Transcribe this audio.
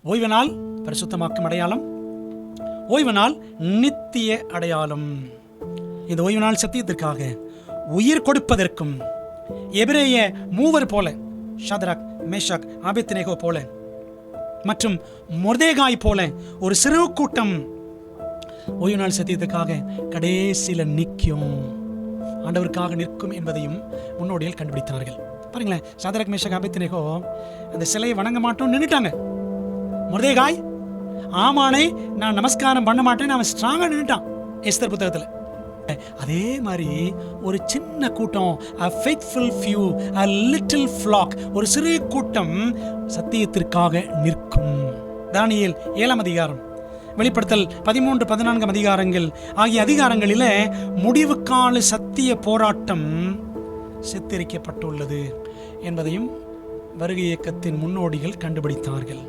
ஓய்வு நாள் பரிசுத்தமாக்கும் அடையாளம், ஓய்வு நாள் நித்திய அடையாளம். இந்த ஓய்வு நாள் சத்தியத்திற்காக உயிர் கொடுப்பதற்கும் எபிரேய மூவர் போல, ஷத்ராக், மேஷாக், ஆபேத்நேகோ போல மற்றும் மொர்தேகாய் போல ஒரு சிறு கூட்டம் ஓய்வு நாள் சத்தியத்துக்காக கடைசியில் நிற்கும், ஆண்டவருக்காக நிற்கும் என்பதையும் முன்னோடிகள் கண்டுபிடித்தார்கள். பாருங்களேன், ஷத்ராக், மேஷாக், ஆபேத்நேகோ அந்த சிலையை வணங்க மாட்டோம் நின்றுட்டாங்க. மொர்தேகாய் ஆமானே நான் நமஸ்காரம் பண்ண மாட்டேன், அவன் ஸ்ட்ராங்கா நின்றுட்டான் எஸ்தர் புத்தகத்தில். அதே மாதிரி ஒரு சின்ன கூட்டம், a faithful few, a little flock, ஒரு சிறு கூட்டம் சத்தியத்திற்காக நிற்கும். தானியேல் 7ஆம் அதிகாரம், வெளிப்படுத்தல் 13, 14 அதிகாரங்கள் ஆகிய அதிகாரங்களில் முடிவுக்கால சத்திய போராட்டம் சித்தரிக்கப்பட்டுள்ளது என்பதையும் வருகை இயக்கத்தின் முன்னோடிகள் கண்டுபிடித்தார்கள்.